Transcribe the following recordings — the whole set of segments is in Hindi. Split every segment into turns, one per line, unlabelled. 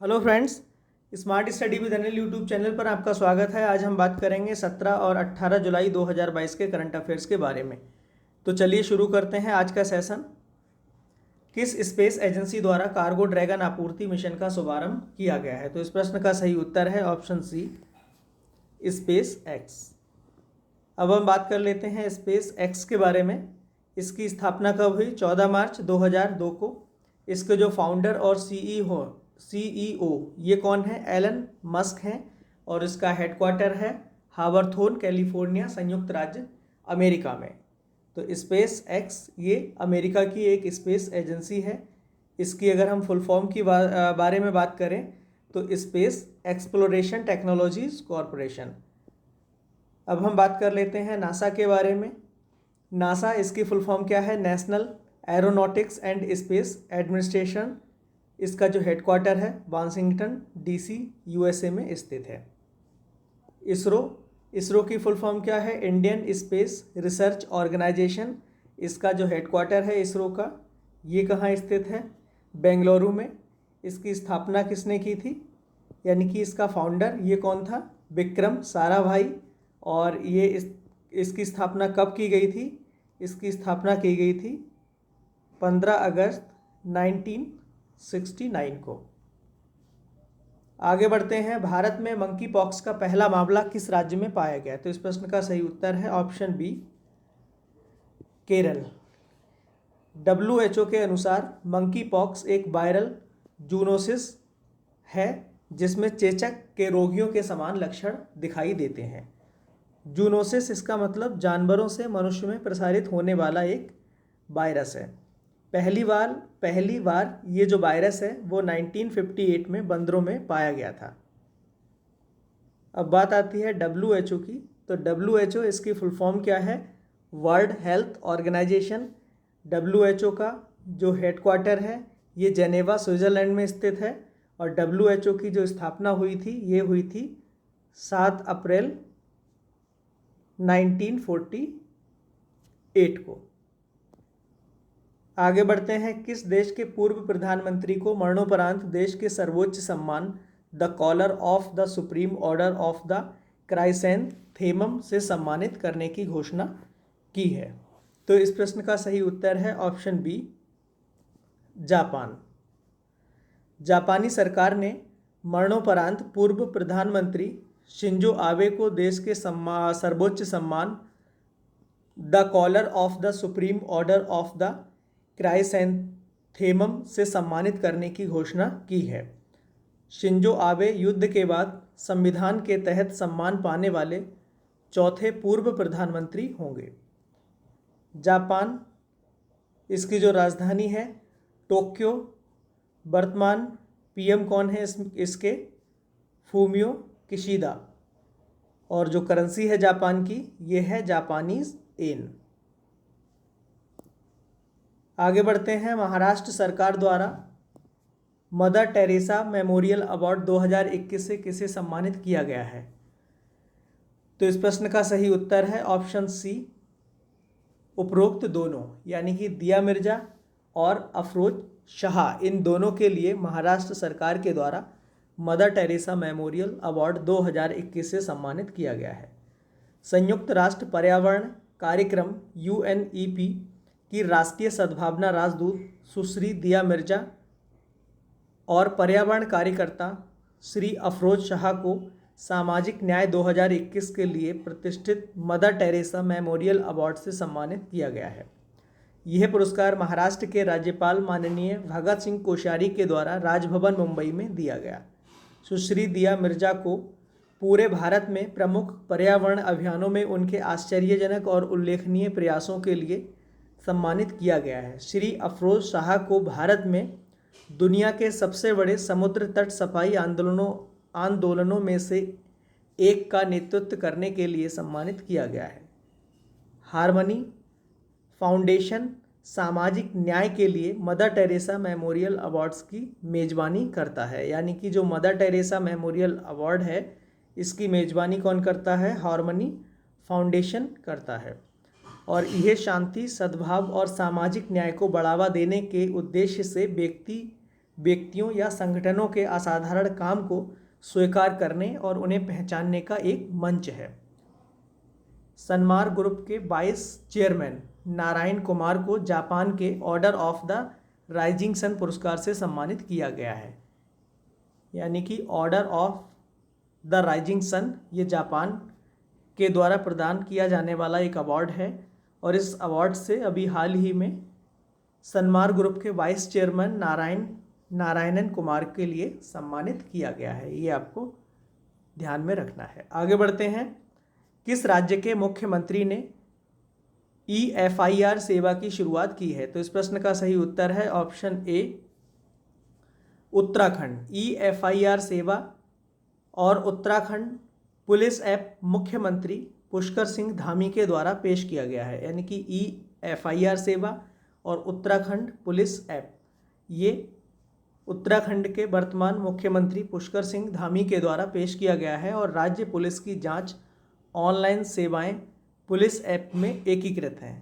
Hello friends, smart study with Anil YouTube channel पर आपका स्वागत है। आज हम बात करेंगे 17 और 18 जुलाई 2022 के करंट अफेयर्स के बारे में। तो चलिए शुरू करते हैं आज का सेशन। किस स्पेस एजेंसी द्वारा कार्गो ड्रैगन आपूर्ति मिशन का शुभारंभ किया गया है? तो इस प्रश्न का सही उत्तर है ऑप्शन सी, स्पेस एक्स। अब हम बात कर लेते हैं स्पेस एक्स के बारे में। इसकी स्थापना कब हुई? 14 मार्च 2002 को। इसके जो फाउंडर और सीईओ ये कौन है? एलन मस्क हैं और इसका हेडक्वार्टर है हावरथोर्न, कैलिफोर्निया, संयुक्त राज्य अमेरिका में। तो स्पेस एक्स ये अमेरिका की एक स्पेस एजेंसी है। इसकी अगर हम फुल फॉर्म की बारे में बात करें तो स्पेस एक्सप्लोरेशन टेक्नोलॉजीज कॉरपोरेशन। अब हम बात कर लेते हैं नासा के बारे में। नासा इसकी फुल फॉर्म क्या है? National aeronautics and space administration. इसका जो हेडक्वार्टर है वाशिंगटन डीसी यूएसए में स्थित है। इसरो की फुल फॉर्म क्या है? Indian Space Research Organisation. इसका जो हेडक्वार्टर है इसरो का ये कहाँ स्थित है? बेंगलुरु में। इसकी स्थापना किसने की थी? यानी कि इसका फाउंडर ये कौन था? विक्रम साराभाई। और ये इसकी स्थापना कब की गई थी? इसकी स्थापना की गई थी 15 अगस्त 1969 को। आगे बढ़ते हैं। भारत में मंकी पॉक्स का पहला मामला किस राज्य में पाया गया? तो इस प्रश्न का सही उत्तर है ऑप्शन बी, केरल। WHO के अनुसार मंकी पॉक्स एक वायरल जूनोसिस है जिसमें चेचक के रोगियों के समान लक्षण दिखाई देते हैं। जूनोसिस इसका मतलब जानवरों से मनुष्य में प्रसारित होने वाला एक वायरस है। पहली बार ये जो वायरस है वो 1958 में बंदरों में पाया गया था। अब बात आती है WHO की। तो WHO इसकी फुल फॉर्म क्या है? World health organisation. WHO का जो हेडक्वार्टर है ये जेनेवा स्विट्ज़रलैंड में स्थित है। और WHO की जो स्थापना हुई थी ये हुई थी 7 अप्रैल 1948 को। आगे बढ़ते हैं। किस देश के पूर्व प्रधानमंत्री को मरणोपरांत देश के सर्वोच्च सम्मान the Collar of the Supreme Order of the Chrysanthemum से सम्मानित करने की घोषणा की है? तो इस प्रश्न का सही उत्तर है ऑप्शन बी, जापान। जापानी सरकार ने मरणोपरांत पूर्व प्रधानमंत्री शिंजो आबे को देश के सर्वोच्च सम्मान the Collar of the Supreme Order of the Chrysanthemum से सम्मानित करने की घोषणा की है। शिंजो आबे युद्ध के बाद संविधान के तहत सम्मान पाने वाले चौथे पूर्व प्रधानमंत्री होंगे। जापान इसकी जो राजधानी है टोक्यो। वर्तमान पीएम कौन है इसके? Fumio Kishida. और जो करेंसी है जापान की ये है जापानीज येन। आगे बढ़ते हैं। महाराष्ट्र सरकार द्वारा मदर टेरेसा मेमोरियल अवार्ड 2021 से किसे सम्मानित किया गया है? तो इस प्रश्न का सही उत्तर है ऑप्शन सी, उपरोक्त दोनों, यानी कि दिया मिर्जा और अफरोज शाह, इन दोनों के लिए महाराष्ट्र सरकार के द्वारा मदर टेरेसा मेमोरियल अवार्ड 2021 से सम्मानित किया गया है। संयुक्त राष्ट्र पर्यावरण कार्यक्रम UNEP की राष्ट्रीय सद्भावना राजदूत सुश्री दिया मिर्जा और पर्यावरण कार्यकर्ता श्री अफरोज शाह को सामाजिक न्याय 2021 के लिए प्रतिष्ठित मदर टेरेसा मेमोरियल अवार्ड से सम्मानित किया गया है। यह पुरस्कार महाराष्ट्र के राज्यपाल माननीय भगत सिंह कोश्यारी के द्वारा राजभवन मुंबई में दिया गया। सुश्री दिया मिर्जा को पूरे भारत में प्रमुख पर्यावरण अभियानों में उनके आश्चर्यजनक और उल्लेखनीय प्रयासों के लिए सम्मानित किया गया है। श्री अफरोज शाह को भारत में दुनिया के सबसे बड़े समुद्र तट सफाई आंदोलनों में से एक का नेतृत्व करने के लिए सम्मानित किया गया है। हार्मनी फाउंडेशन सामाजिक न्याय के लिए मदर टेरेसा मेमोरियल अवार्ड्स की मेज़बानी करता है। यानी कि जो मदर टेरेसा मेमोरियल अवार्ड है इसकी मेज़बानी कौन करता है? हार्मनी फाउंडेशन करता है। और यह शांति, सद्भाव और सामाजिक न्याय को बढ़ावा देने के उद्देश्य से व्यक्ति व्यक्तियों या संगठनों के असाधारण काम को स्वीकार करने और उन्हें पहचानने का एक मंच है। सनमार ग्रुप के 22 चेयरमैन नारायण कुमार को जापान के Order of the Rising Sun पुरस्कार से सम्मानित किया गया है। यानी कि Order of the Rising Sun ये जापान के द्वारा प्रदान किया जाने वाला एक अवार्ड है और इस अवार्ड से अभी हाल ही में सनमार ग्रुप के वाइस चेयरमैन नारायणन कुमार के लिए सम्मानित किया गया है। ये आपको ध्यान में रखना है। आगे बढ़ते हैं। किस राज्य के मुख्यमंत्री ने EFIR सेवा की शुरुआत की है? तो इस प्रश्न का सही उत्तर है ऑप्शन ए उत्तराखंड। EFIR सेवा और उत्तराखंड पुलिस ऐप मुख्यमंत्री पुष्कर सिंह धामी के द्वारा पेश किया गया है। यानी कि EFIR सेवा और उत्तराखंड पुलिस ऐप ये उत्तराखंड के वर्तमान मुख्यमंत्री पुष्कर सिंह धामी के द्वारा पेश किया गया है और राज्य पुलिस की जांच ऑनलाइन सेवाएं पुलिस ऐप में एकीकृत हैं।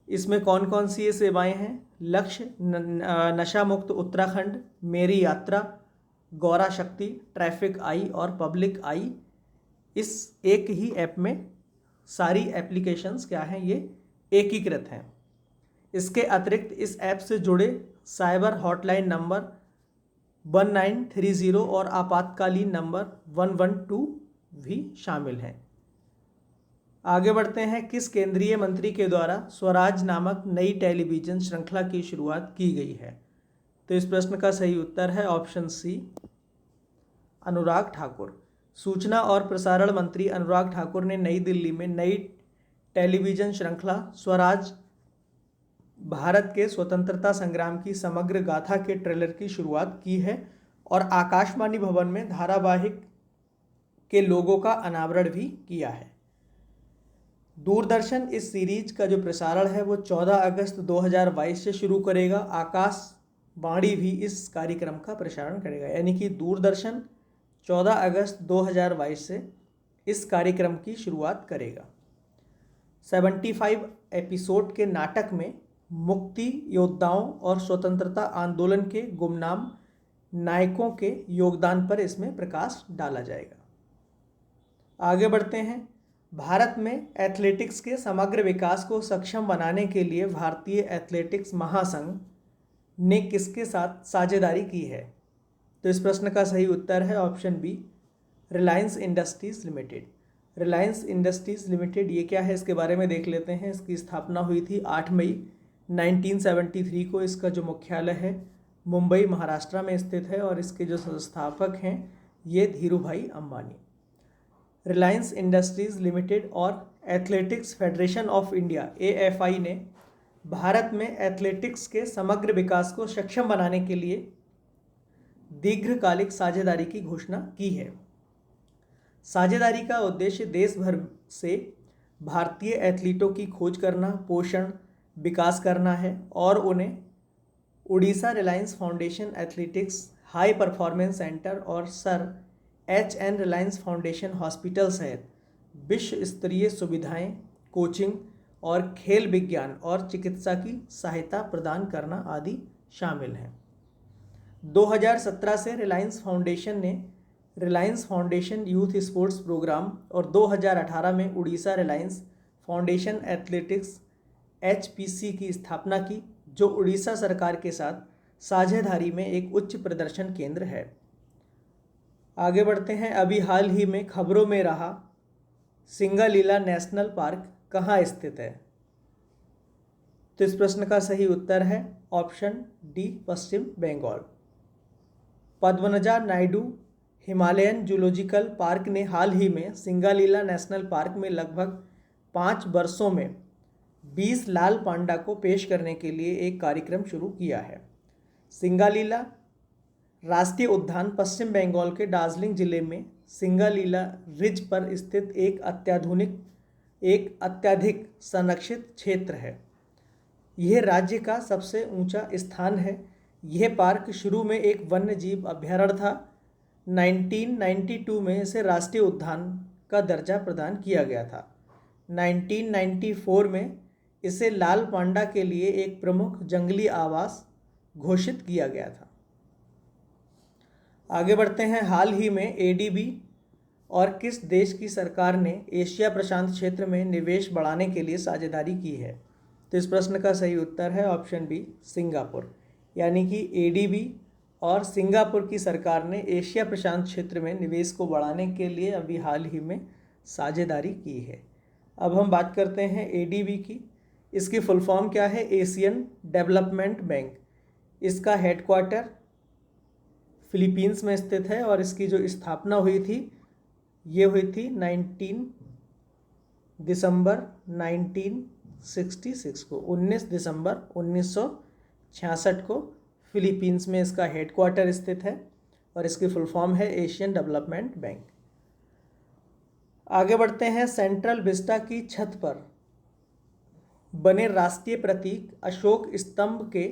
इसमें कौन कौन सी ये सेवाएं हैं? लक्ष्य नशा मुक्त उत्तराखंड, मेरी यात्रा, गौरा शक्ति, ट्रैफिक आई और पब्लिक आई। इस एक ही ऐप में सारी एप्लीकेशंस क्या हैं, ये एकीकृत हैं। इसके अतिरिक्त इस ऐप से जुड़े साइबर हॉटलाइन नंबर 1930 और आपातकालीन नंबर 112 भी शामिल हैं। आगे बढ़ते हैं। किस केंद्रीय मंत्री के द्वारा स्वराज नामक नई टेलीविज़न श्रृंखला की शुरुआत की गई है? तो इस प्रश्न का सही उत्तर है ऑप्शन सी अनुराग ठाकुर। सूचना और प्रसारण मंत्री अनुराग ठाकुर ने नई दिल्ली में नई टेलीविज़न श्रृंखला स्वराज भारत के स्वतंत्रता संग्राम की समग्र गाथा के ट्रेलर की शुरुआत की है और आकाशवाणी भवन में धारावाहिक के लोगों का अनावरण भी किया है। दूरदर्शन इस सीरीज का जो प्रसारण है वो 14 अगस्त 2022 से शुरू करेगा। आकाशवाणी भी इस कार्यक्रम का प्रसारण करेगा। यानी कि दूरदर्शन 14 अगस्त 2022 से इस कार्यक्रम की शुरुआत करेगा। 75 एपिसोड के नाटक में मुक्ति योद्धाओं और स्वतंत्रता आंदोलन के गुमनाम नायकों के योगदान पर इसमें प्रकाश डाला जाएगा। आगे बढ़ते हैं। भारत में एथलेटिक्स के समग्र विकास को सक्षम बनाने के लिए भारतीय एथलेटिक्स महासंघ ने किसके साथ साझेदारी की है? तो इस प्रश्न का सही उत्तर है option B Reliance Industries Limited. Reliance Industries Limited ये क्या है, इसके बारे में देख लेते हैं। इसकी स्थापना हुई थी 8 मई 1973 को। इसका जो मुख्यालय है मुंबई महाराष्ट्र में स्थित है और इसके जो संस्थापक हैं ये धीरूभाई अंबानी। रिलायंस इंडस्ट्रीज लिमिटेड और athletics federation of India AFI ने भारत में एथलेटिक्स के समग्र विकास को सक्षम बनाने के लिए दीर्घकालिक साझेदारी की घोषणा की है। साझेदारी का उद्देश्य देश भर से भारतीय एथलीटों की खोज करना, पोषण, विकास करना है और उन्हें Orissa Reliance Foundation athletics high performance centre और Sir HN Reliance Foundation hospital सहित विश्व स्तरीय सुविधाएं, कोचिंग और खेल विज्ञान और चिकित्सा की सहायता प्रदान करना आदि शामिल हैं। 2017 से रिलायंस फाउंडेशन ने Reliance Foundation Youth Sports Programme और 2018 में Orissa Reliance Foundation athletics HPC की स्थापना की, जो उड़ीसा सरकार के साथ साझेदारी में एक उच्च प्रदर्शन केंद्र है। आगे बढ़ते हैं। अभी हाल ही में खबरों में रहा सिंगालीला नेशनल पार्क कहाँ स्थित है? तो इस प्रश्न का सही उत्तर है option D Paschim Bengal. Padmaja Naidu Himalayan Zoological Park ने हाल ही में सिंगालीला नेशनल पार्क में लगभग 5 वर्षों में 20 लाल पांडा को पेश करने के लिए एक कार्यक्रम शुरू किया है। सिंगालीला राष्ट्रीय उद्यान पश्चिम बंगाल के दार्जिलिंग जिले में सिंगालीला रिज पर स्थित एक अत्यधिक संरक्षित क्षेत्र है। यह राज्य का सबसे ऊंचा स्थान है। यह पार्क शुरू में एक वन्य जीव अभयारण्य था। 1992 में इसे राष्ट्रीय उद्यान का दर्जा प्रदान किया गया था। 1994 में इसे लाल पांडा के लिए एक प्रमुख जंगली आवास घोषित किया गया था। आगे बढ़ते हैं। हाल ही में एडीबी और किस देश की सरकार ने एशिया प्रशांत क्षेत्र में निवेश बढ़ाने के लिए साझेदारी की है? तो इस प्रश्न का सही उत्तर है ऑप्शन बी, सिंगापुर। यानी कि एडीबी और सिंगापुर की सरकार ने एशिया प्रशांत क्षेत्र में निवेश को बढ़ाने के लिए अभी हाल ही में साझेदारी की है। अब हम बात करते हैं एडीबी की। इसकी फुल फॉर्म क्या है? Asian development bank. इसका हेडक्वार्टर फिलीपींस में स्थित है और इसकी जो स्थापना हुई थी ये हुई थी 19 दिसंबर 1966 को, 19 दिसंबर 1966 को फिलीपींस में इसका हेडक्वार्टर स्थित है और इसकी फुल फॉर्म है एशियन डेवलपमेंट बैंक। आगे बढ़ते हैं। सेंट्रल विस्टा की छत पर बने राष्ट्रीय प्रतीक अशोक स्तंभ के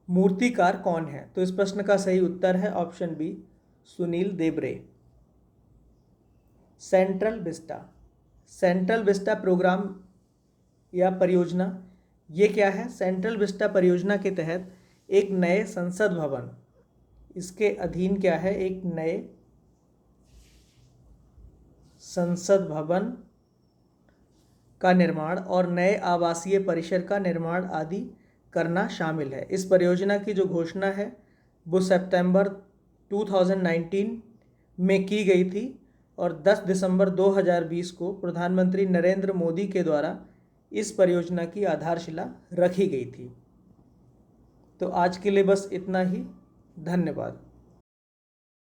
मूर्तिकार कौन है? तो इस प्रश्न का सही उत्तर है ऑप्शन बी, सुनील देब्रे। सेंट्रल विस्टा प्रोग्राम या परियोजना ये क्या है? सेंट्रल विस्टा परियोजना के तहत एक नए संसद भवन, इसके अधीन क्या है? एक नए संसद भवन का निर्माण और नए आवासीय परिसर का निर्माण आदि करना शामिल है। इस परियोजना की जो घोषणा है वो सितंबर 2019 में की गई थी और 10 दिसंबर 2020 को प्रधानमंत्री नरेंद्र मोदी के द्वारा इस परियोजना की आधारशिला रखी गई थी। तो आज के लिए बस इतना ही। धन्यवाद।